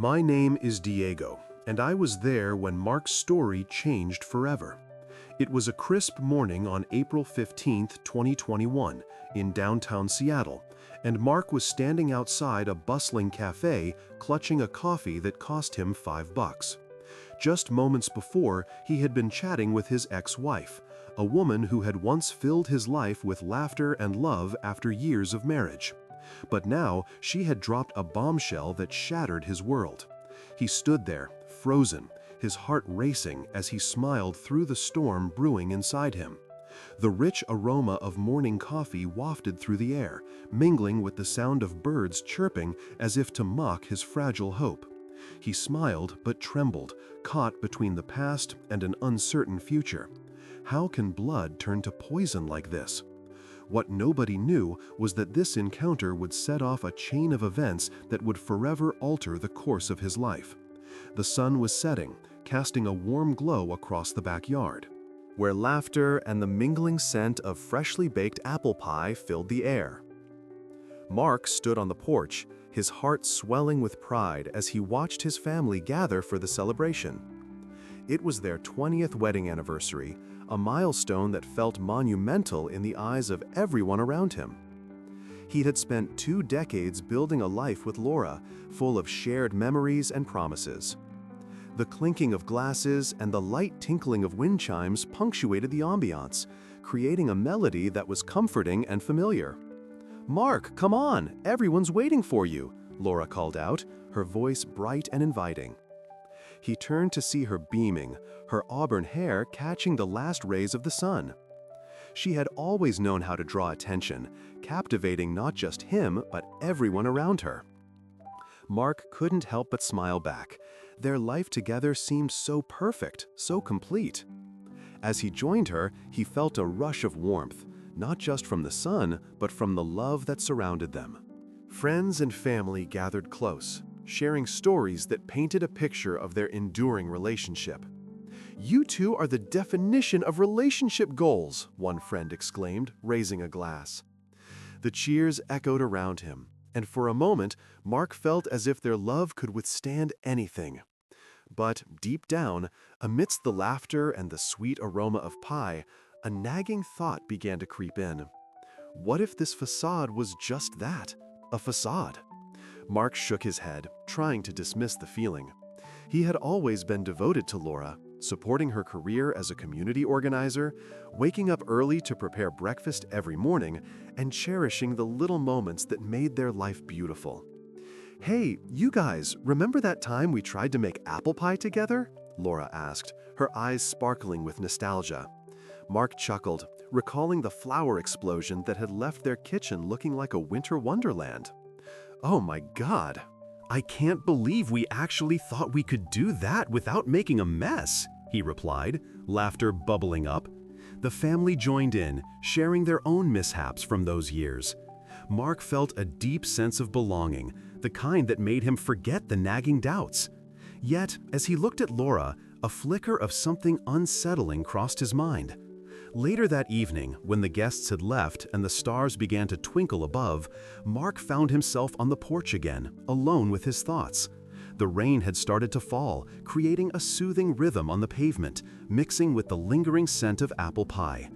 My name is Diego, and I was there when Mark's story changed forever. It was a crisp morning on April 15, 2021, in downtown Seattle, and Mark was standing outside a bustling cafe clutching a coffee that cost him $5. Just moments before, he had been chatting with his ex-wife, a woman who had once filled his life with laughter and love after years of marriage. But now she had dropped a bombshell that shattered his world. He stood there, frozen, his heart racing as he smiled through the storm brewing inside him. The rich aroma of morning coffee wafted through the air, mingling with the sound of birds chirping as if to mock his fragile hope. He smiled but trembled, caught between the past and an uncertain future. How can blood turn to poison like this? What nobody knew was that this encounter would set off a chain of events that would forever alter the course of his life. The sun was setting, casting a warm glow across the backyard, where laughter and the mingling scent of freshly baked apple pie filled the air. Mark stood on the porch, his heart swelling with pride as he watched his family gather for the celebration. It was their 20th wedding anniversary, a milestone that felt monumental in the eyes of everyone around him. He had spent 2 decades building a life with Laura, full of shared memories and promises. The clinking of glasses and the light tinkling of wind chimes punctuated the ambiance, creating a melody that was comforting and familiar. "Mark, come on! Everyone's waiting for you!" Laura called out, her voice bright and inviting. He turned to see her beaming, her auburn hair catching the last rays of the sun. She had always known how to draw attention, captivating not just him, but everyone around her. Mark couldn't help but smile back. Their life together seemed so perfect, so complete. As he joined her, he felt a rush of warmth, not just from the sun, but from the love that surrounded them. Friends and family gathered close, sharing stories that painted a picture of their enduring relationship. "You two are the definition of relationship goals," one friend exclaimed, raising a glass. The cheers echoed around him, and for a moment, Mark felt as if their love could withstand anything. But deep down, amidst the laughter and the sweet aroma of pie, a nagging thought began to creep in. What if this facade was just that, a facade? Mark shook his head, trying to dismiss the feeling. He had always been devoted to Laura, supporting her career as a community organizer, waking up early to prepare breakfast every morning, and cherishing the little moments that made their life beautiful. "Hey, you guys, remember that time we tried to make apple pie together?" Laura asked, her eyes sparkling with nostalgia. Mark chuckled, recalling the flour explosion that had left their kitchen looking like a winter wonderland. "Oh my God! I can't believe we actually thought we could do that without making a mess," he replied, laughter bubbling up. The family joined in, sharing their own mishaps from those years. Mark felt a deep sense of belonging, the kind that made him forget the nagging doubts. Yet, as he looked at Laura, a flicker of something unsettling crossed his mind. Later that evening, when the guests had left and the stars began to twinkle above, Mark found himself on the porch again, alone with his thoughts. The rain had started to fall, creating a soothing rhythm on the pavement, mixing with the lingering scent of apple pie.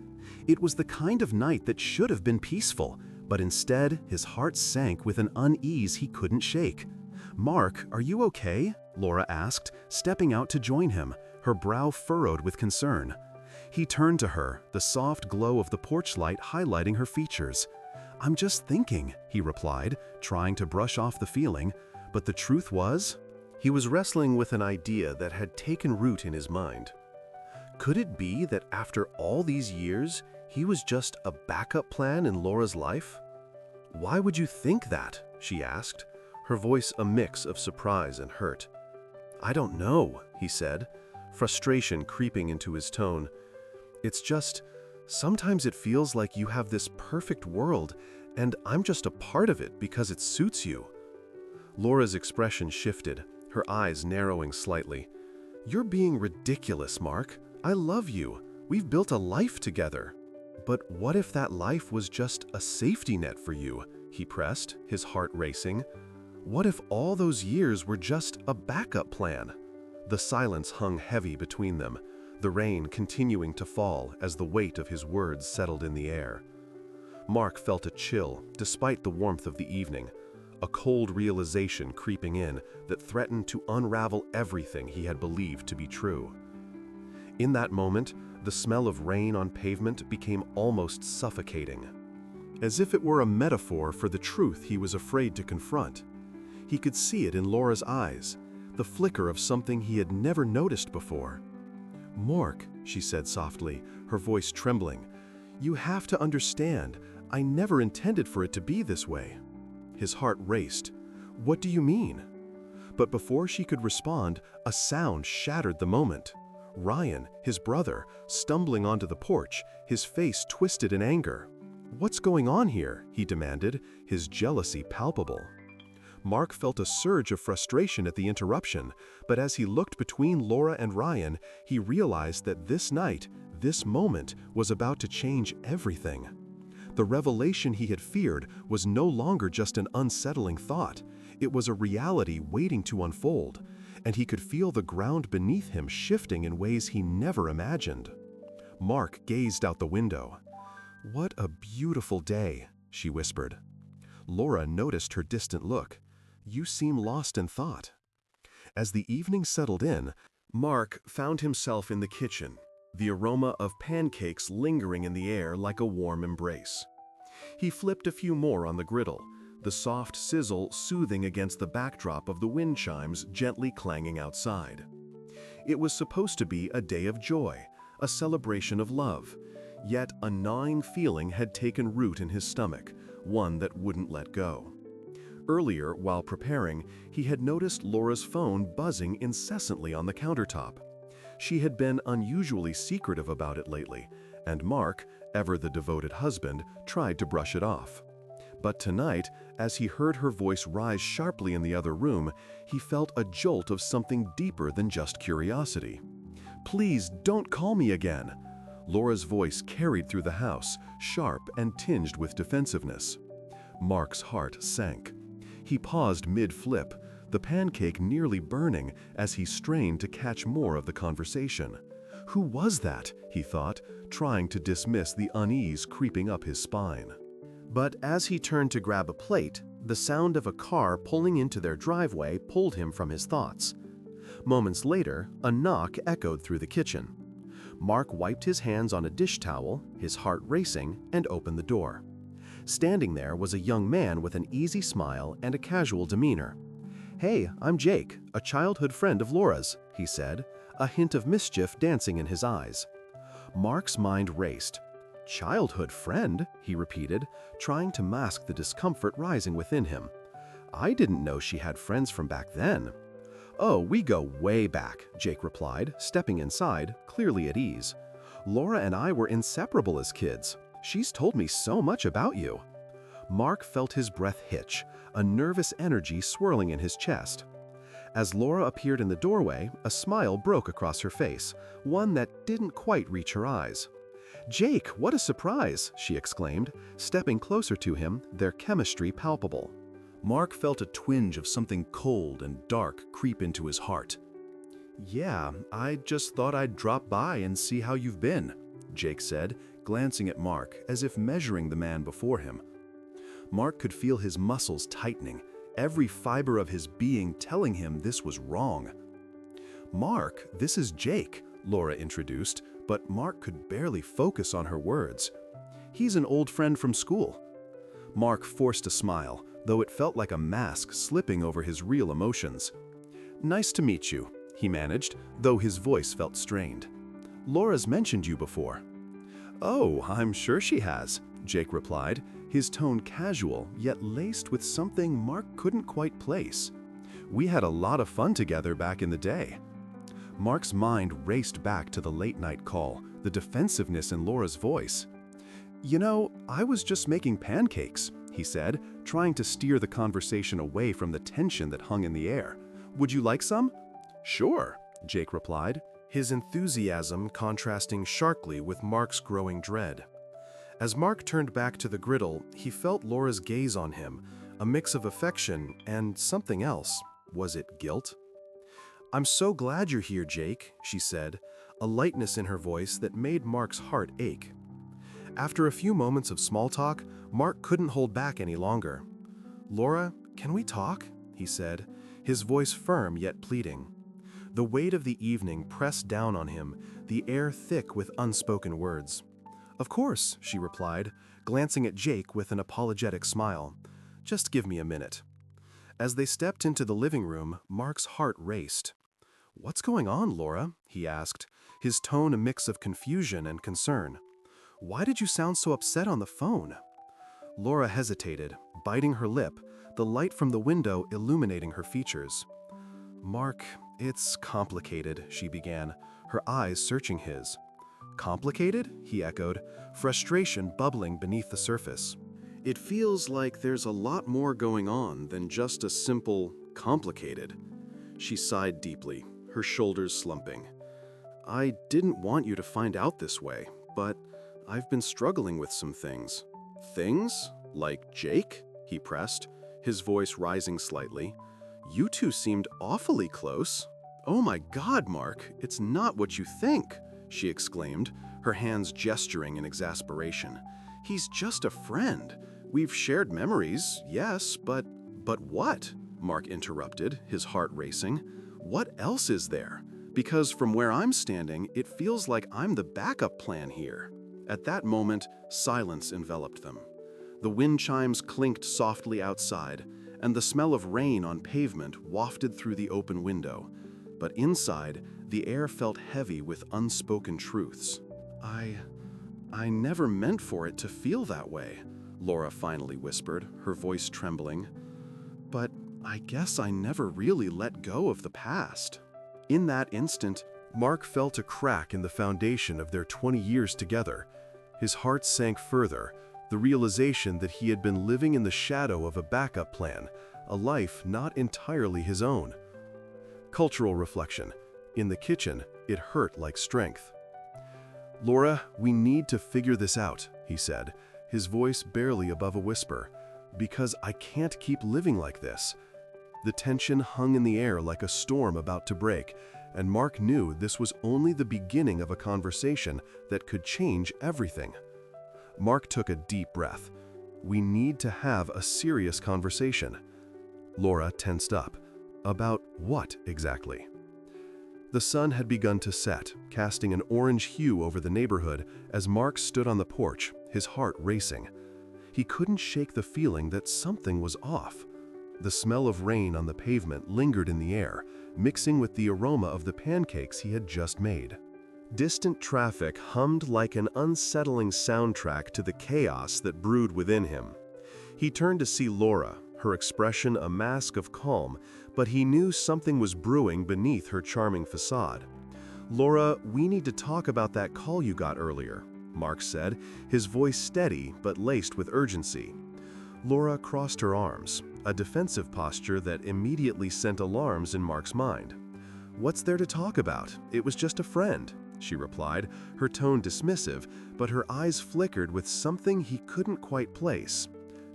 It was the kind of night that should have been peaceful, but instead his heart sank with an unease he couldn't shake. "Mark, are you okay?" Laura asked, stepping out to join him, her brow furrowed with concern. He turned to her, the soft glow of the porch light highlighting her features. "I'm just thinking," he replied, trying to brush off the feeling, but the truth was, he was wrestling with an idea that had taken root in his mind. Could it be that after all these years, he was just a backup plan in Laura's life? "Why would you think that?" she asked, her voice a mix of surprise and hurt. "I don't know," he said, frustration creeping into his tone. "It's just, sometimes it feels like you have this perfect world, and I'm just a part of it because it suits you." Laura's expression shifted, her eyes narrowing slightly. "You're being ridiculous, Mark. I love you. We've built a life together." "But what if that life was just a safety net for you?" he pressed, his heart racing. What if all those years were just a backup plan? The silence hung heavy between them, the rain continuing to fall as the weight of his words settled in the air. Mark felt a chill despite the warmth of the evening, a cold realization creeping in that threatened to unravel everything he had believed to be true. In that moment, the smell of rain on pavement became almost suffocating, as if it were a metaphor for the truth he was afraid to confront. He could see it in Laura's eyes, the flicker of something he had never noticed before. "Mark," she said softly, her voice trembling, "you have to understand, I never intended for it to be this way." His heart raced. "What do you mean?" But before she could respond, a sound shattered the moment. Ryan, his brother, stumbling onto the porch, his face twisted in anger. "What's going on here?" he demanded, his jealousy palpable. Mark felt a surge of frustration at the interruption, but as he looked between Laura and Ryan, he realized that this night, this moment, was about to change everything. The revelation he had feared was no longer just an unsettling thought. It was a reality waiting to unfold, and he could feel the ground beneath him shifting in ways he never imagined. Mark gazed out the window. "What a beautiful day," she whispered. Laura noticed her distant look. "You seem lost in thought." As the evening settled in, Mark found himself in the kitchen, the aroma of pancakes lingering in the air like a warm embrace. He flipped a few more on the griddle, the soft sizzle soothing against the backdrop of the wind chimes gently clanging outside. It was supposed to be a day of joy, a celebration of love, yet a gnawing feeling had taken root in his stomach, one that wouldn't let go. Earlier, while preparing, he had noticed Laura's phone buzzing incessantly on the countertop. She had been unusually secretive about it lately, and Mark, ever the devoted husband, tried to brush it off. But tonight, as he heard her voice rise sharply in the other room, he felt a jolt of something deeper than just curiosity. "Please don't call me again." Laura's voice carried through the house, sharp and tinged with defensiveness. Mark's heart sank. He paused mid-flip, the pancake nearly burning as he strained to catch more of the conversation. Who was that, he thought, trying to dismiss the unease creeping up his spine. But as he turned to grab a plate, the sound of a car pulling into their driveway pulled him from his thoughts. Moments later, a knock echoed through the kitchen. Mark wiped his hands on a dish towel, his heart racing, and opened the door. Standing there was a young man with an easy smile and a casual demeanor. "Hey, I'm Jake, a childhood friend of Laura's," he said, a hint of mischief dancing in his eyes. Mark's mind raced. "Childhood friend?" he repeated, trying to mask the discomfort rising within him. "I didn't know she had friends from back then." "Oh, we go way back," Jake replied, stepping inside, clearly at ease. "Laura and I were inseparable as kids. She's told me so much about you." Mark felt his breath hitch, a nervous energy swirling in his chest. As Laura appeared in the doorway, a smile broke across her face, one that didn't quite reach her eyes. "Jake, what a surprise!" she exclaimed, stepping closer to him, their chemistry palpable. Mark felt a twinge of something cold and dark creep into his heart. "Yeah, I just thought I'd drop by and see how you've been," Jake said, glancing at Mark as if measuring the man before him. Mark could feel his muscles tightening, every fiber of his being telling him this was wrong. "Mark, this is Jake," Laura introduced, but Mark could barely focus on her words. "He's an old friend from school." Mark forced a smile, though it felt like a mask slipping over his real emotions. "Nice to meet you," he managed, though his voice felt strained. "Laura's mentioned you before." "Oh, I'm sure she has," Jake replied, his tone casual yet laced with something Mark couldn't quite place. "We had a lot of fun together back in the day." Mark's mind raced back to the late-night call, the defensiveness in Laura's voice. "You know, I was just making pancakes," he said, trying to steer the conversation away from the tension that hung in the air. "Would you like some?" "Sure," Jake replied, his enthusiasm contrasting sharply with Mark's growing dread. As Mark turned back to the griddle, he felt Laura's gaze on him, a mix of affection and something else. Was it guilt? "I'm so glad you're here, Jake," she said, a lightness in her voice that made Mark's heart ache. After a few moments of small talk, Mark couldn't hold back any longer. "Laura, can we talk?" he said, his voice firm yet pleading. The weight of the evening pressed down on him, the air thick with unspoken words. "Of course," she replied, glancing at Jake with an apologetic smile. "Just give me a minute." As they stepped into the living room, Mark's heart raced. "What's going on, Laura?" he asked, his tone a mix of confusion and concern. "Why did you sound so upset on the phone?" Laura hesitated, biting her lip, the light from the window illuminating her features. "Mark, it's complicated," she began, her eyes searching his. "Complicated?" he echoed, frustration bubbling beneath the surface. "It feels like there's a lot more going on than just a simple complicated." She sighed deeply, her shoulders slumping. "I didn't want you to find out this way, but I've been struggling with some things." "Things? Like Jake?" he pressed, his voice rising slightly. "You two seemed awfully close." "Oh my God, Mark, it's not what you think," she exclaimed, her hands gesturing in exasperation. "He's just a friend. We've shared memories, yes, but what?" Mark interrupted, his heart racing. "What else is there? Because from where I'm standing, it feels like I'm the backup plan here." At that moment, silence enveloped them. The wind chimes clinked softly outside, and the smell of rain on pavement wafted through the open window. But inside, the air felt heavy with unspoken truths. I never meant for it to feel that way," Laura finally whispered, her voice trembling. "But I guess I never really let go of the past." In that instant, Mark felt a crack in the foundation of their 20 years together. His heart sank further, the realization that he had been living in the shadow of a backup plan, a life not entirely his own. Cultural reflection. In the kitchen, it hurt like strength. "Laura, we need to figure this out," he said, his voice barely above a whisper, "because I can't keep living like this." The tension hung in the air like a storm about to break, and Mark knew this was only the beginning of a conversation that could change everything. Mark took a deep breath. "We need to have a serious conversation." Laura tensed up. About what exactly? The sun had begun to set, casting an orange hue over the neighborhood as Mark stood on the porch, his heart racing. He couldn't shake the feeling that something was off. The smell of rain on the pavement lingered in the air, mixing with the aroma of the pancakes he had just made. Distant traffic hummed like an unsettling soundtrack to the chaos that brewed within him. He turned to see Laura, her expression a mask of calm, but he knew something was brewing beneath her charming facade. "Laura, we need to talk about that call you got earlier," Mark said, his voice steady but laced with urgency. Laura crossed her arms, a defensive posture that immediately sent alarms in Mark's mind. "What's there to talk about? It was just a friend," she replied, her tone dismissive, but her eyes flickered with something he couldn't quite place.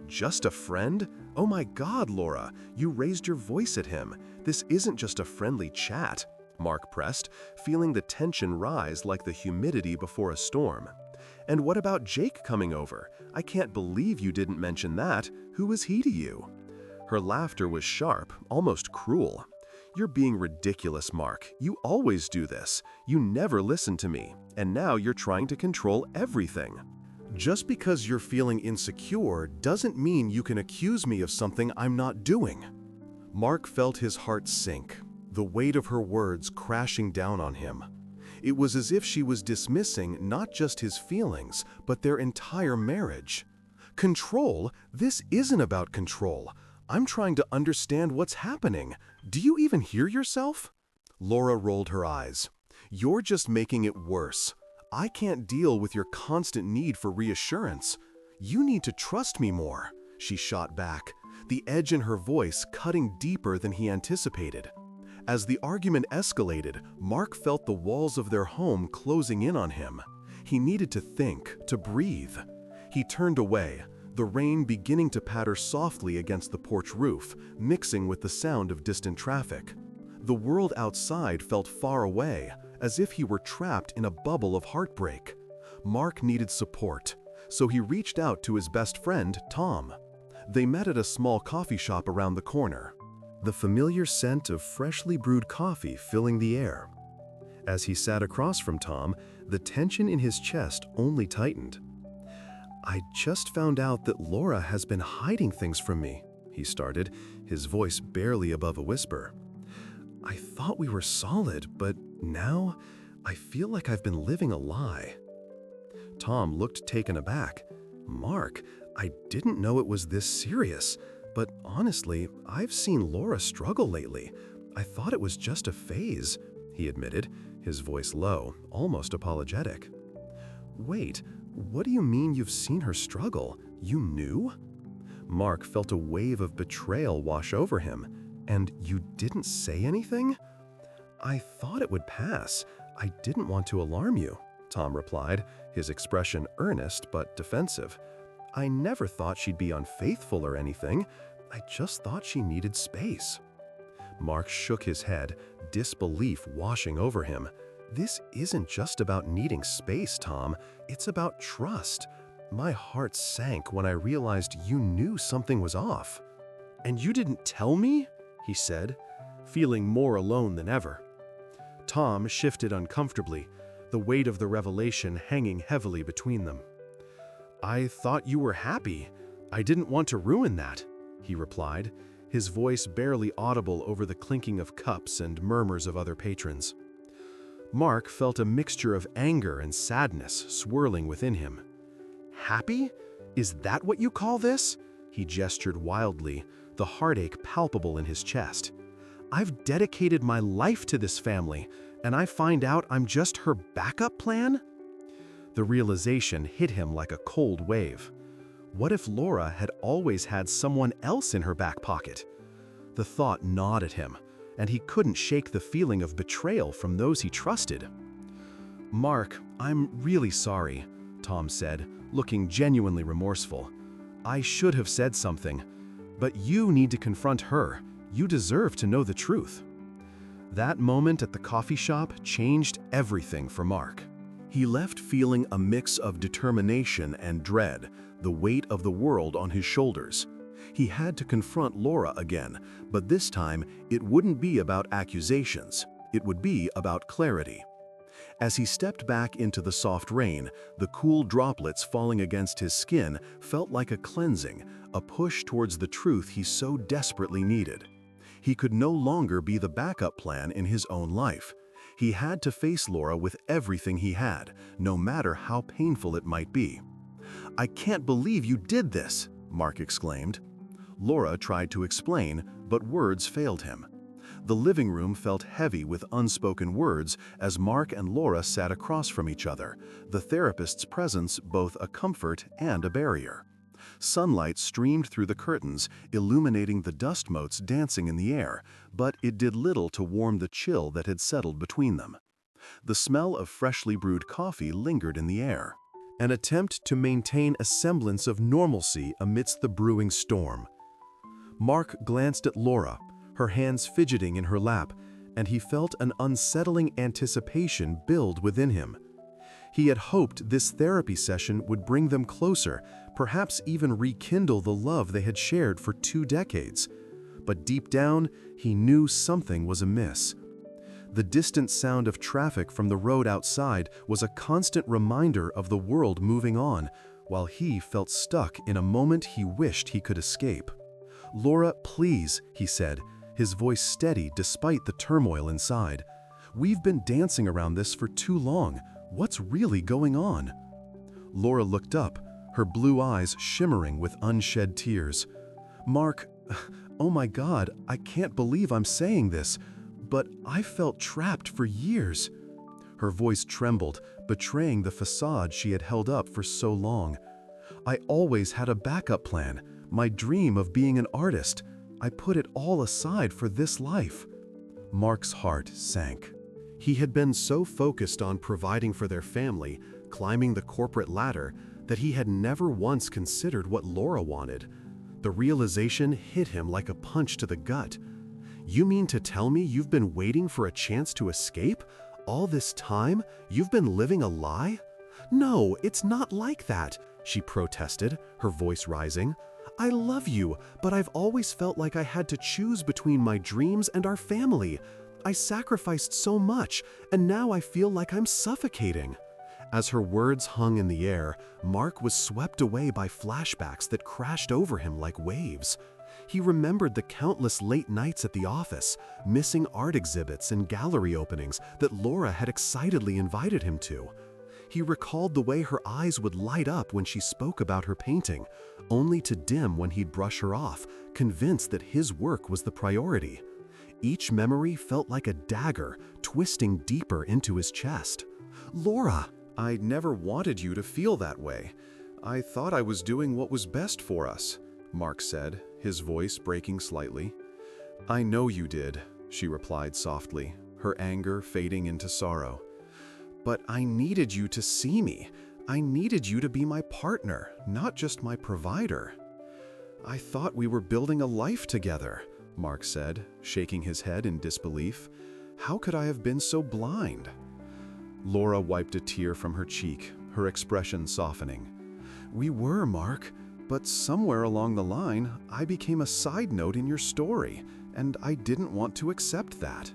"Just a friend? Oh my God, Laura, you raised your voice at him. This isn't just a friendly chat," Mark pressed, feeling the tension rise like the humidity before a storm. "And what about Jake coming over? I can't believe you didn't mention that. Who is he to you?" Her laughter was sharp, almost cruel. "You're being ridiculous, Mark. You always do this. You never listen to me, and now you're trying to control everything. Just because you're feeling insecure doesn't mean you can accuse me of something I'm not doing." Mark felt his heart sink, the weight of her words crashing down on him. It was as if she was dismissing not just his feelings, but their entire marriage. "Control? This isn't about control. I'm trying to understand what's happening. Do you even hear yourself?" Laura rolled her eyes. "You're just making it worse. I can't deal with your constant need for reassurance. You need to trust me more," she shot back, the edge in her voice cutting deeper than he anticipated. As the argument escalated, Mark felt the walls of their home closing in on him. He needed to think, to breathe. He turned away, the rain beginning to patter softly against the porch roof, mixing with the sound of distant traffic. The world outside felt far away, as if he were trapped in a bubble of heartbreak. Mark needed support, so he reached out to his best friend, Tom. They met at a small coffee shop around the corner, the familiar scent of freshly brewed coffee filling the air. As he sat across from Tom, the tension in his chest only tightened. "I just found out that Laura has been hiding things from me," he started, his voice barely above a whisper. "I thought we were solid, but now I feel like I've been living a lie." Tom looked taken aback. "Mark, I didn't know it was this serious, but honestly, I've seen Laura struggle lately. I thought it was just a phase," he admitted, his voice low, almost apologetic. "Wait, what do you mean you've seen her struggle? You knew?" Mark felt a wave of betrayal wash over him. "And you didn't say anything?" "I thought it would pass. I didn't want to alarm you," Tom replied, his expression earnest but defensive. "I never thought she'd be unfaithful or anything. I just thought she needed space." Mark shook his head, disbelief washing over him. "This isn't just about needing space, Tom. It's about trust. My heart sank when I realized you knew something was off." "And you didn't tell me?" he said, feeling more alone than ever. Tom shifted uncomfortably, the weight of the revelation hanging heavily between them. "I thought you were happy. I didn't want to ruin that," he replied, his voice barely audible over the clinking of cups and murmurs of other patrons. Mark felt a mixture of anger and sadness swirling within him. "Happy? Is that what you call this?" He gestured wildly, the heartache palpable in his chest. "I've dedicated my life to this family, and I find out I'm just her backup plan?" The realization hit him like a cold wave. What if Laura had always had someone else in her back pocket? The thought gnawed at him, and he couldn't shake the feeling of betrayal from those he trusted. "Mark, I'm really sorry," Tom said, looking genuinely remorseful. "I should have said something, but you need to confront her. You deserve to know the truth." That moment at the coffee shop changed everything for Mark. He left feeling a mix of determination and dread, the weight of the world on his shoulders. He had to confront Laura again, but this time it wouldn't be about accusations. It would be about clarity. As he stepped back into the soft rain, the cool droplets falling against his skin felt like a cleansing, a push towards the truth he so desperately needed. He could no longer be the backup plan in his own life. He had to face Laura with everything he had, no matter how painful it might be. "I can't believe you did this," Mark exclaimed. Laura tried to explain, but words failed him. The living room felt heavy with unspoken words as Mark and Laura sat across from each other, the therapist's presence both a comfort and a barrier. Sunlight streamed through the curtains, illuminating the dust motes dancing in the air, but it did little to warm the chill that had settled between them. The smell of freshly brewed coffee lingered in the air, an attempt to maintain a semblance of normalcy amidst the brewing storm. Mark glanced at Laura, her hands fidgeting in her lap, and he felt an unsettling anticipation build within him. He had hoped this therapy session would bring them closer, perhaps even rekindle the love they had shared for 2 decades. But deep down, he knew something was amiss. The distant sound of traffic from the road outside was a constant reminder of the world moving on, while he felt stuck in a moment he wished he could escape. "Laura, please," he said, his voice steady despite the turmoil inside. "We've been dancing around this for too long. What's really going on?" Laura looked up, her blue eyes shimmering with unshed tears. "Mark, oh my God, I can't believe I'm saying this, but I felt trapped for years." Her voice trembled, betraying the facade she had held up for so long. "I always had a backup plan, my dream of being an artist. I put it all aside for this life." Mark's heart sank. He had been so focused on providing for their family, climbing the corporate ladder, that he had never once considered what Laura wanted. The realization hit him like a punch to the gut. You mean to tell me you've been waiting for a chance to escape? All this time, you've been living a lie? No, it's not like that, she protested, her voice rising. I love you, but I've always felt like I had to choose between my dreams and our family. I sacrificed so much, and now I feel like I'm suffocating. As her words hung in the air, Mark was swept away by flashbacks that crashed over him like waves. He remembered the countless late nights at the office, missing art exhibits and gallery openings that Laura had excitedly invited him to. He recalled the way her eyes would light up when she spoke about her painting, only to dim when he'd brush her off, convinced that his work was the priority. Each memory felt like a dagger, twisting deeper into his chest. Laura, I never wanted you to feel that way. I thought I was doing what was best for us, Mark said, his voice breaking slightly. I know you did, she replied softly, her anger fading into sorrow. But I needed you to see me. I needed you to be my partner, not just my provider. I thought we were building a life together, Mark said, shaking his head in disbelief. How could I have been so blind? Laura wiped a tear from her cheek, her expression softening. We were, Mark, but somewhere along the line, I became a side note in your story, and I didn't want to accept that.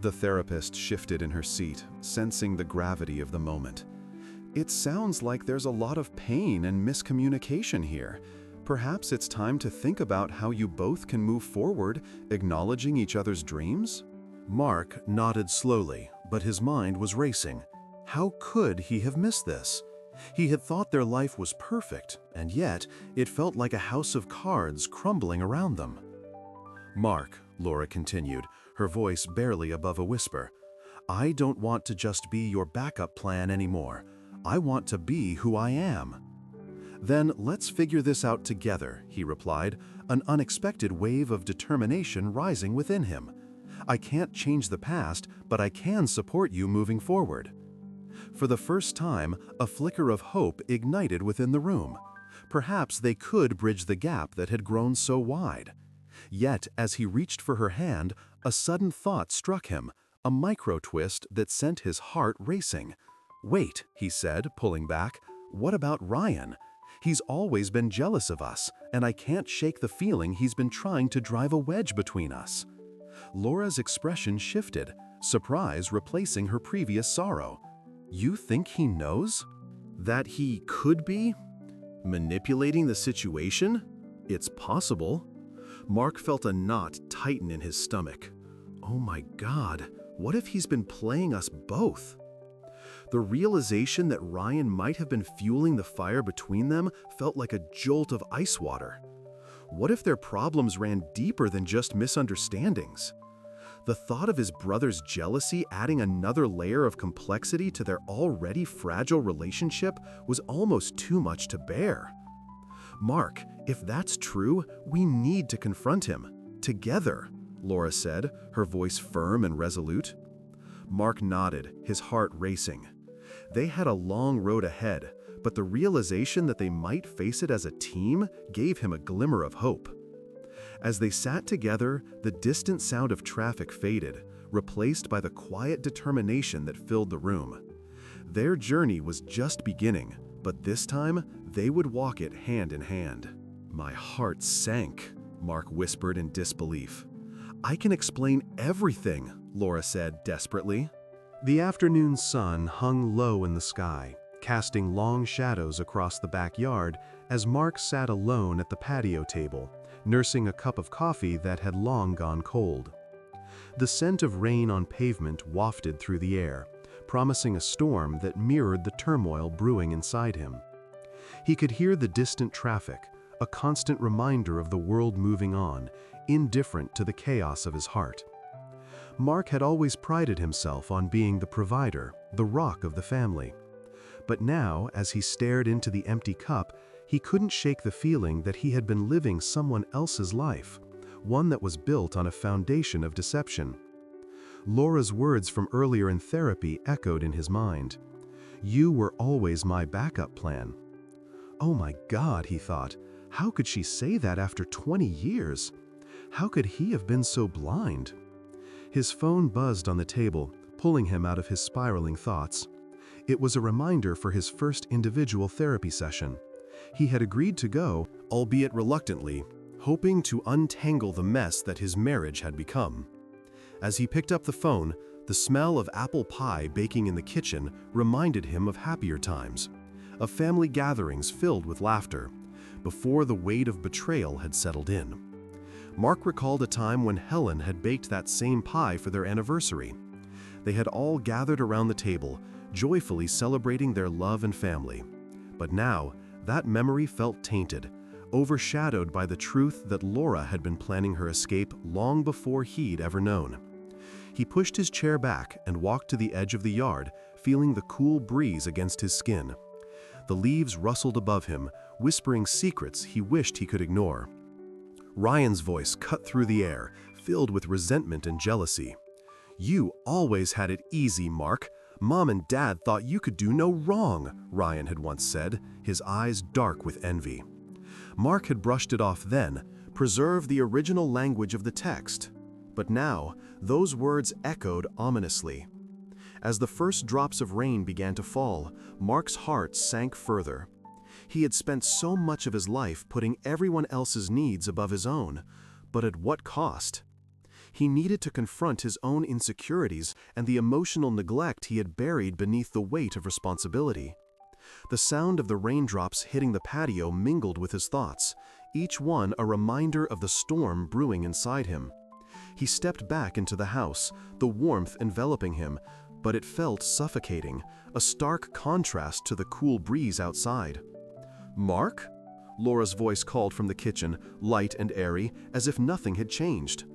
The therapist shifted in her seat, sensing the gravity of the moment. It sounds like there's a lot of pain and miscommunication here. Perhaps it's time to think about how you both can move forward, acknowledging each other's dreams? Mark nodded slowly, but his mind was racing. How could he have missed this? He had thought their life was perfect, and yet it felt like a house of cards crumbling around them. Mark, Laura continued, her voice barely above a whisper, I don't want to just be your backup plan anymore. I want to be who I am. Then let's figure this out together, he replied, an unexpected wave of determination rising within him. I can't change the past, but I can support you moving forward. For the first time, a flicker of hope ignited within the room. Perhaps they could bridge the gap that had grown so wide. Yet, as he reached for her hand, a sudden thought struck him, a micro-twist that sent his heart racing. Wait, he said, pulling back, what about Ryan? He's always been jealous of us, and I can't shake the feeling he's been trying to drive a wedge between us. Laura's expression shifted, surprise replacing her previous sorrow. You think he knows? That he could be? Manipulating the situation? It's possible. Mark felt a knot tighten in his stomach. Oh my God, what if he's been playing us both? The realization that Ryan might have been fueling the fire between them felt like a jolt of ice water. What if their problems ran deeper than just misunderstandings? The thought of his brother's jealousy adding another layer of complexity to their already fragile relationship was almost too much to bear. Mark, if that's true, we need to confront him. Together, Laura said, her voice firm and resolute. Mark nodded, his heart racing. They had a long road ahead, but the realization that they might face it as a team gave him a glimmer of hope. As they sat together, the distant sound of traffic faded, replaced by the quiet determination that filled the room. Their journey was just beginning, but this time, they would walk it hand in hand. My heart sank, Mark whispered in disbelief. I can explain everything, Laura said desperately. The afternoon sun hung low in the sky, casting long shadows across the backyard as Mark sat alone at the patio table, nursing a cup of coffee that had long gone cold. The scent of rain on pavement wafted through the air, promising a storm that mirrored the turmoil brewing inside him. He could hear the distant traffic, a constant reminder of the world moving on, indifferent to the chaos of his heart. Mark had always prided himself on being the provider, the rock of the family. But now, as he stared into the empty cup, he couldn't shake the feeling that he had been living someone else's life, one that was built on a foundation of deception. Laura's words from earlier in therapy echoed in his mind. You were always my backup plan. Oh my God, he thought. How could she say that after 20 years? How could he have been so blind? His phone buzzed on the table, pulling him out of his spiraling thoughts. It was a reminder for his first individual therapy session. He had agreed to go, albeit reluctantly, hoping to untangle the mess that his marriage had become. As he picked up the phone, the smell of apple pie baking in the kitchen reminded him of happier times, of family gatherings filled with laughter, before the weight of betrayal had settled in. Mark recalled a time when Helen had baked that same pie for their anniversary. They had all gathered around the table, joyfully celebrating their love and family. But now, that memory felt tainted, overshadowed by the truth that Laura had been planning her escape long before he'd ever known. He pushed his chair back and walked to the edge of the yard, feeling the cool breeze against his skin. The leaves rustled above him, whispering secrets he wished he could ignore. Ryan's voice cut through the air, filled with resentment and jealousy. "You always had it easy, Mark. Mom and Dad thought you could do no wrong," Ryan had once said, his eyes dark with envy. Mark had brushed it off then, preserved the original language of the text. But now, those words echoed ominously. As the first drops of rain began to fall, Mark's heart sank further. He had spent so much of his life putting everyone else's needs above his own, but at what cost? He needed to confront his own insecurities and the emotional neglect he had buried beneath the weight of responsibility. The sound of the raindrops hitting the patio mingled with his thoughts, each one a reminder of the storm brewing inside him. He stepped back into the house, the warmth enveloping him, but it felt suffocating, a stark contrast to the cool breeze outside. "Mark?" Laura's voice called from the kitchen, light and airy, as if nothing had changed.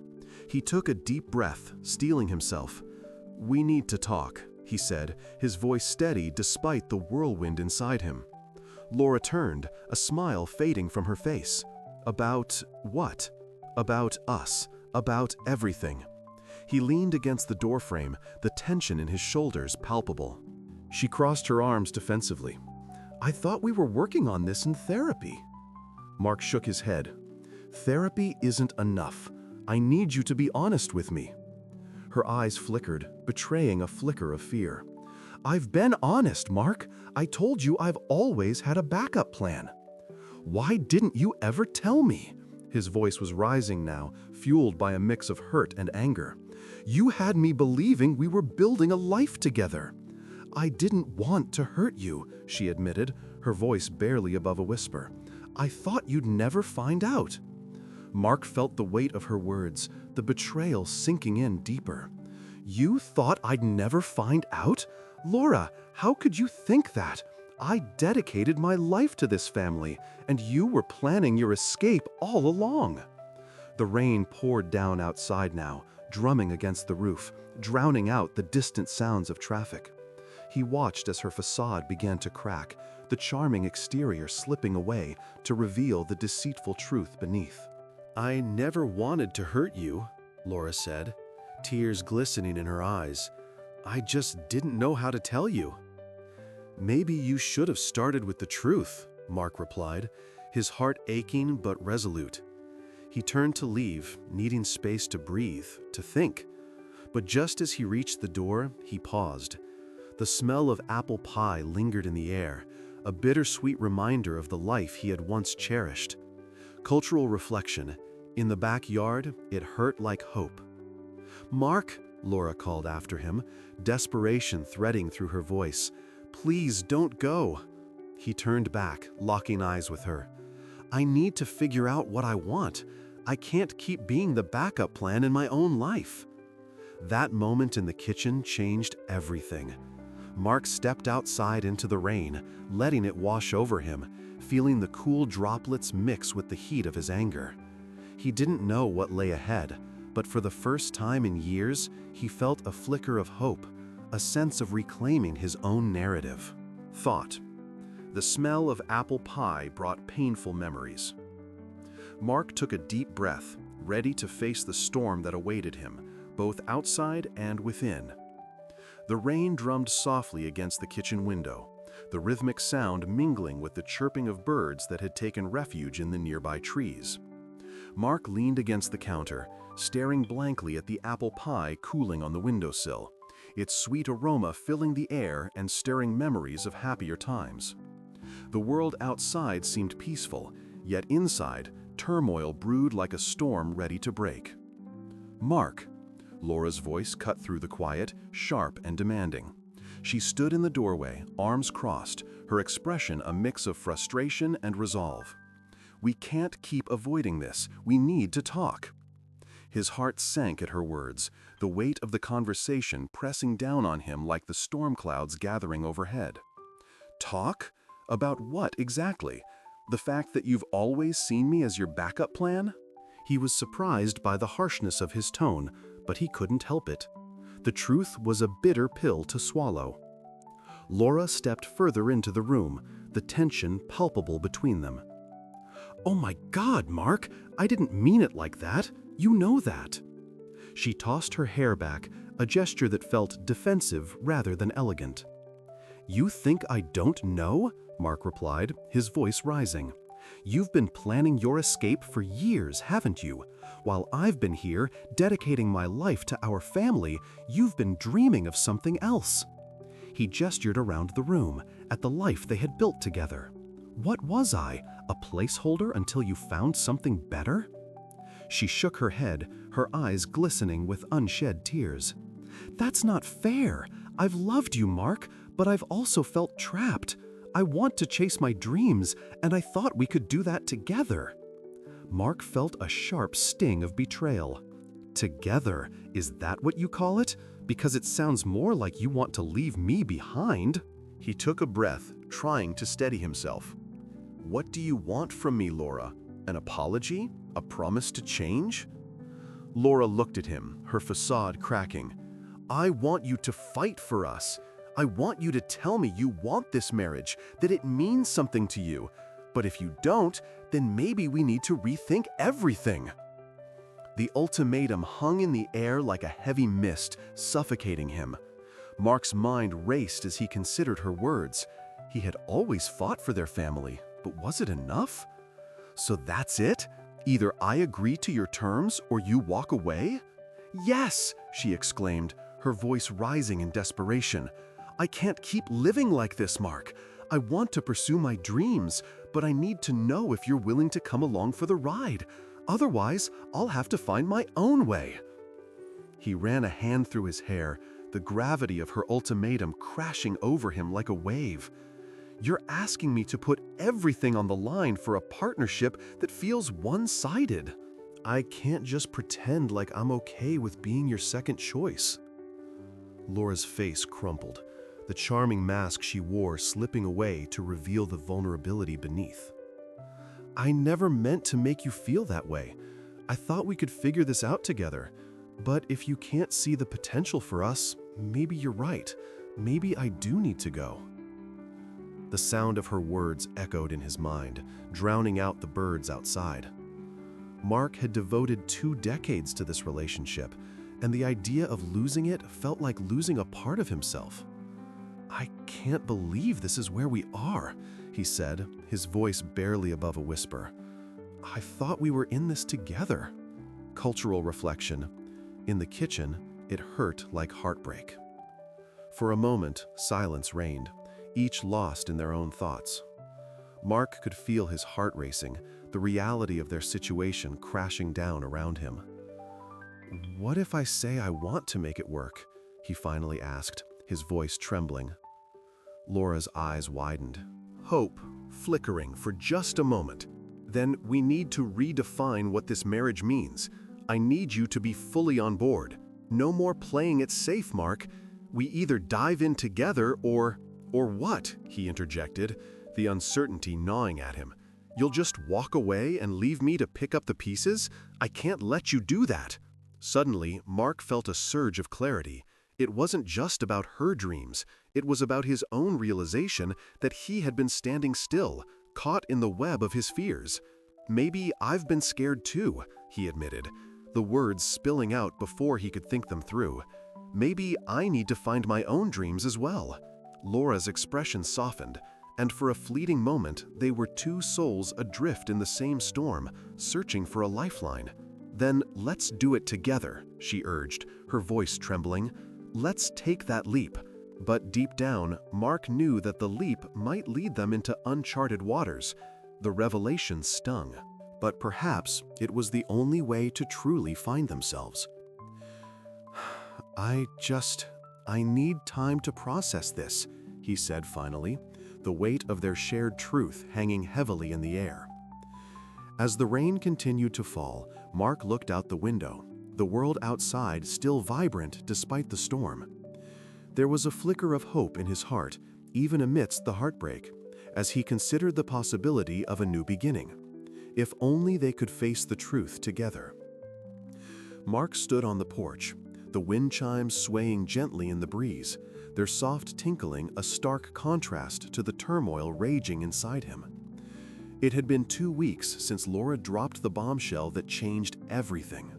He took a deep breath, steeling himself. "We need to talk," he said, his voice steady despite the whirlwind inside him. Laura turned, a smile fading from her face. "About what?" "About us. About everything." He leaned against the doorframe, the tension in his shoulders palpable. She crossed her arms defensively. "I thought we were working on this in therapy." Mark shook his head. "Therapy isn't enough. I need you to be honest with me." Her eyes flickered, betraying a flicker of fear. "I've been honest, Mark. I told you I've always had a backup plan." "Why didn't you ever tell me?" His voice was rising now, fueled by a mix of hurt and anger. "You had me believing we were building a life together." "I didn't want to hurt you," she admitted, her voice barely above a whisper. "I thought you'd never find out." Mark felt the weight of her words, the betrayal sinking in deeper. "You thought I'd never find out? Laura, how could you think that? I dedicated my life to this family, and you were planning your escape all along." The rain poured down outside now, drumming against the roof, drowning out the distant sounds of traffic. He watched as her facade began to crack, the charming exterior slipping away to reveal the deceitful truth beneath. "I never wanted to hurt you," Laura said, tears glistening in her eyes. "I just didn't know how to tell you." "Maybe you should have started with the truth," Mark replied, his heart aching but resolute. He turned to leave, needing space to breathe, to think. But just as he reached the door, he paused. The smell of apple pie lingered in the air, a bittersweet reminder of the life he had once cherished. Cultural reflection. In the backyard, it hurt like hope. "Mark," Laura called after him, desperation threading through her voice. "Please don't go." He turned back, locking eyes with her. "I need to figure out what I want. I can't keep being the backup plan in my own life." That moment in the kitchen changed everything. Mark stepped outside into the rain, letting it wash over him, feeling the cool droplets mix with the heat of his anger. He didn't know what lay ahead, but for the first time in years, he felt a flicker of hope, a sense of reclaiming his own narrative. Thought. The smell of apple pie brought painful memories. Mark took a deep breath, ready to face the storm that awaited him, both outside and within. The rain drummed softly against the kitchen window, the rhythmic sound mingling with the chirping of birds that had taken refuge in the nearby trees. Mark leaned against the counter, staring blankly at the apple pie cooling on the windowsill, its sweet aroma filling the air and stirring memories of happier times. The world outside seemed peaceful, yet inside, turmoil brewed like a storm ready to break. "Mark," Laura's voice cut through the quiet, sharp and demanding. She stood in the doorway, arms crossed, her expression a mix of frustration and resolve. "We can't keep avoiding this. We need to talk." His heart sank at her words, the weight of the conversation pressing down on him like the storm clouds gathering overhead. "Talk? About what exactly? The fact that you've always seen me as your backup plan?" He was surprised by the harshness of his tone, but he couldn't help it. The truth was a bitter pill to swallow. Laura stepped further into the room, the tension palpable between them. "Oh my God, Mark, I didn't mean it like that. You know that." She tossed her hair back, a gesture that felt defensive rather than elegant. "You think I don't know?" Mark replied, his voice rising. "You've been planning your escape for years, haven't you? While I've been here, dedicating my life to our family, you've been dreaming of something else." He gestured around the room, at the life they had built together. "What was I? A placeholder until you found something better?" She shook her head, her eyes glistening with unshed tears. "That's not fair. I've loved you, Mark, but I've also felt trapped. I want to chase my dreams, and I thought we could do that together." Mark felt a sharp sting of betrayal. "Together? Is that what you call it? Because it sounds more like you want to leave me behind." He took a breath, trying to steady himself. "What do you want from me, Laura? An apology? A promise to change?" Laura looked at him, her facade cracking. "I want you to fight for us. I want you to tell me you want this marriage, that it means something to you. But if you don't, then maybe we need to rethink everything." The ultimatum hung in the air like a heavy mist, suffocating him. Mark's mind raced as he considered her words. He had always fought for their family, but was it enough? "So that's it? Either I agree to your terms or you walk away?" "Yes!" she exclaimed, her voice rising in desperation. "I can't keep living like this, Mark. I want to pursue my dreams, but I need to know if you're willing to come along for the ride. Otherwise, I'll have to find my own way." He ran a hand through his hair, the gravity of her ultimatum crashing over him like a wave. "You're asking me to put everything on the line for a partnership that feels one-sided. I can't just pretend like I'm okay with being your second choice." Laura's face crumpled, the charming mask she wore slipping away to reveal the vulnerability beneath. "I never meant to make you feel that way. I thought we could figure this out together. But if you can't see the potential for us, maybe you're right. Maybe I do need to go." The sound of her words echoed in his mind, drowning out the birds outside. Mark had devoted 2 decades to this relationship, and the idea of losing it felt like losing a part of himself. "I can't believe this is where we are," he said, his voice barely above a whisper. "I thought we were in this together." Cultural reflection. In the kitchen, it hurt like heartbreak. For a moment, silence reigned, each lost in their own thoughts. Mark could feel his heart racing, the reality of their situation crashing down around him. "What if I say I want to make it work?" he finally asked, his voice trembling. Laura's eyes widened, hope flickering for just a moment. "Then we need to redefine what this marriage means. I need you to be fully on board. No more playing it safe, Mark. We either dive in together or what?" he interjected, the uncertainty gnawing at him. "You'll just walk away and leave me to pick up the pieces? I can't let you do that." Suddenly, Mark felt a surge of clarity. It wasn't just about her dreams. It was about his own realization that he had been standing still, caught in the web of his fears. "Maybe I've been scared too," he admitted, the words spilling out before he could think them through. "Maybe I need to find my own dreams as well." Laura's expression softened, and for a fleeting moment they were two souls adrift in the same storm, searching for a lifeline. "Then let's do it together," she urged, her voice trembling. "Let's take that leap." But deep down, Mark knew that the leap might lead them into uncharted waters. The revelation stung, but perhaps it was the only way to truly find themselves. I need time to process this," he said finally, the weight of their shared truth hanging heavily in the air. As the rain continued to fall, Mark looked out the window, the world outside still vibrant despite the storm. There was a flicker of hope in his heart, even amidst the heartbreak, as he considered the possibility of a new beginning. If only they could face the truth together. Mark stood on the porch, the wind chimes swaying gently in the breeze, their soft tinkling a stark contrast to the turmoil raging inside him. It had been 2 weeks since Laura dropped the bombshell that changed everything.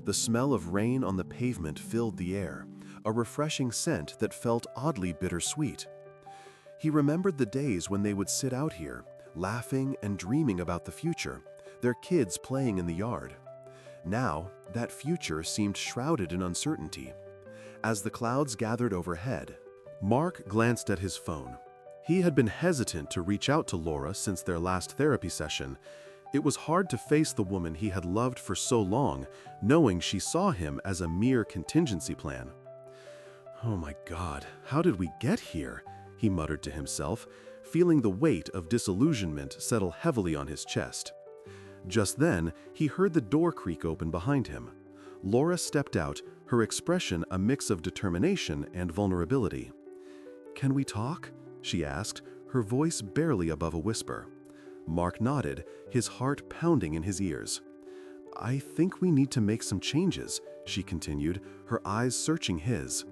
The smell of rain on the pavement filled the air, a refreshing scent that felt oddly bittersweet. He remembered the days when they would sit out here, laughing and dreaming about the future, their kids playing in the yard. Now, that future seemed shrouded in uncertainty. As the clouds gathered overhead, Mark glanced at his phone. He had been hesitant to reach out to Laura since their last therapy session. It was hard to face the woman he had loved for so long, knowing she saw him as a mere contingency plan. "Oh my God, how did we get here?" he muttered to himself, feeling the weight of disillusionment settle heavily on his chest. Just then, he heard the door creak open behind him. Laura stepped out, her expression a mix of determination and vulnerability. "Can we talk?" she asked, her voice barely above a whisper. Mark nodded, his heart pounding in his ears. "I think we need to make some changes," she continued, her eyes searching his.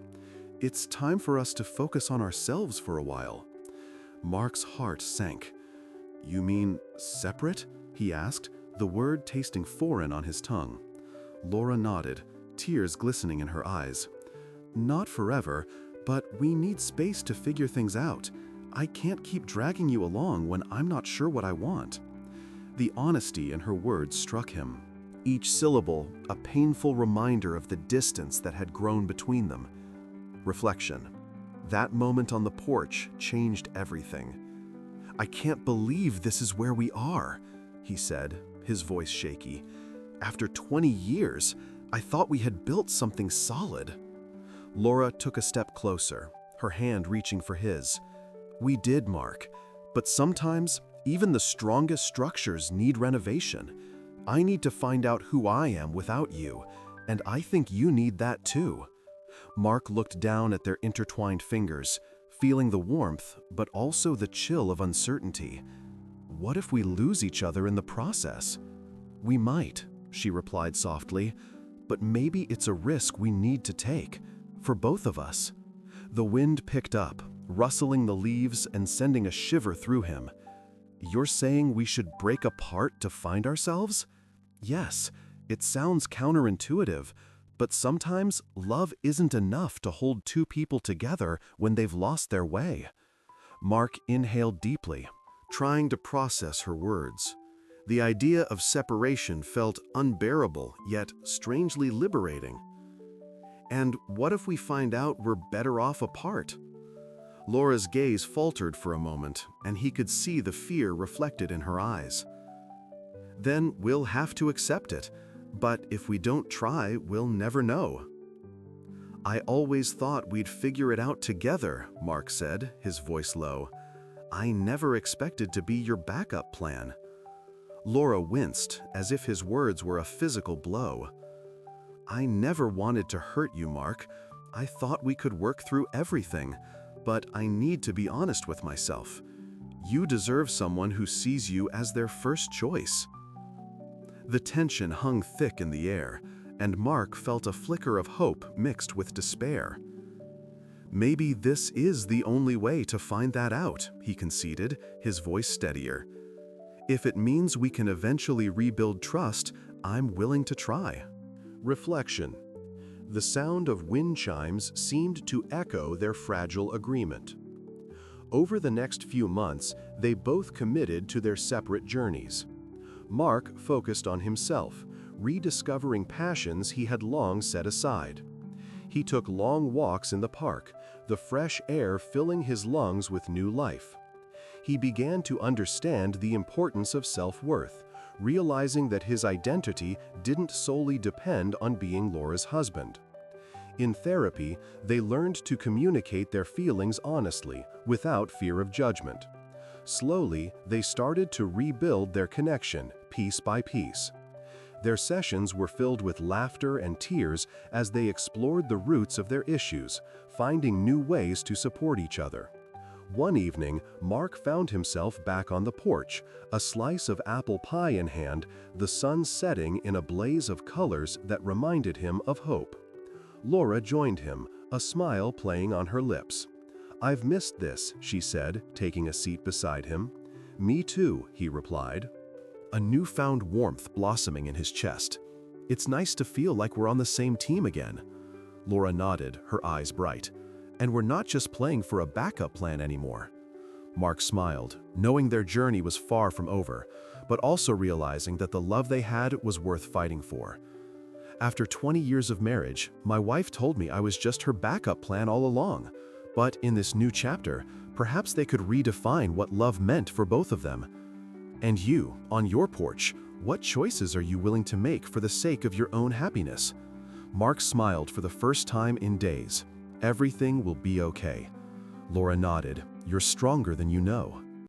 "It's time for us to focus on ourselves for a while." Mark's heart sank. "You mean separate?" he asked, the word tasting foreign on his tongue. Laura nodded, tears glistening in her eyes. "Not forever, but we need space to figure things out. I can't keep dragging you along when I'm not sure what I want." The honesty in her words struck him, each syllable a painful reminder of the distance that had grown between them. Reflection. That moment on the porch changed everything. "I can't believe this is where we are," he said, his voice shaky. "After 20 years, I thought we had built something solid." Laura took a step closer, her hand reaching for his. "We did, Mark, but sometimes even the strongest structures need renovation. I need to find out who I am without you, and I think you need that too." Mark looked down at their intertwined fingers, feeling the warmth, but also the chill of uncertainty. What if we lose each other in the process? "We might," she replied softly, "but maybe it's a risk we need to take, for both of us." The wind picked up, rustling the leaves and sending a shiver through him. "You're saying we should break apart to find ourselves?" "Yes, it sounds counterintuitive, but sometimes love isn't enough to hold two people together when they've lost their way." Mark inhaled deeply, trying to process her words. The idea of separation felt unbearable, yet strangely liberating. "And what if we find out we're better off apart?" Laura's gaze faltered for a moment, and he could see the fear reflected in her eyes. "Then we'll have to accept it, but if we don't try, we'll never know." "I always thought we'd figure it out together," Mark said, his voice low. "I never expected to be your backup plan." Laura winced, as if his words were a physical blow. "I never wanted to hurt you, Mark. I thought we could work through everything, but I need to be honest with myself. You deserve someone who sees you as their first choice." The tension hung thick in the air, and Mark felt a flicker of hope mixed with despair. "Maybe this is the only way to find that out," he conceded, his voice steadier. "If it means we can eventually rebuild trust, I'm willing to try." Reflection. The sound of wind chimes seemed to echo their fragile agreement. Over the next few months, they both committed to their separate journeys. Mark focused on himself, rediscovering passions he had long set aside. He took long walks in the park, the fresh air filling his lungs with new life. He began to understand the importance of self-worth, realizing that his identity didn't solely depend on being Laura's husband. In therapy, they learned to communicate their feelings honestly, without fear of judgment. Slowly, they started to rebuild their connection, piece by piece. Their sessions were filled with laughter and tears as they explored the roots of their issues, finding new ways to support each other. One evening, Mark found himself back on the porch, a slice of apple pie in hand, the sun setting in a blaze of colors that reminded him of hope. Laura joined him, a smile playing on her lips. "I've missed this," she said, taking a seat beside him. "Me too," he replied. A newfound warmth blossoming in his chest. "It's nice to feel like we're on the same team again." Laura nodded, her eyes bright. "And we're not just playing for a backup plan anymore." Mark smiled, knowing their journey was far from over, but also realizing that the love they had was worth fighting for. "After 20 years of marriage, my wife told me I was just her backup plan all along. But in this new chapter, perhaps they could redefine what love meant for both of them. And you, on your porch, what choices are you willing to make for the sake of your own happiness?" Mark smiled for the first time in days. "Everything will be okay." Laura nodded. "You're stronger than you know."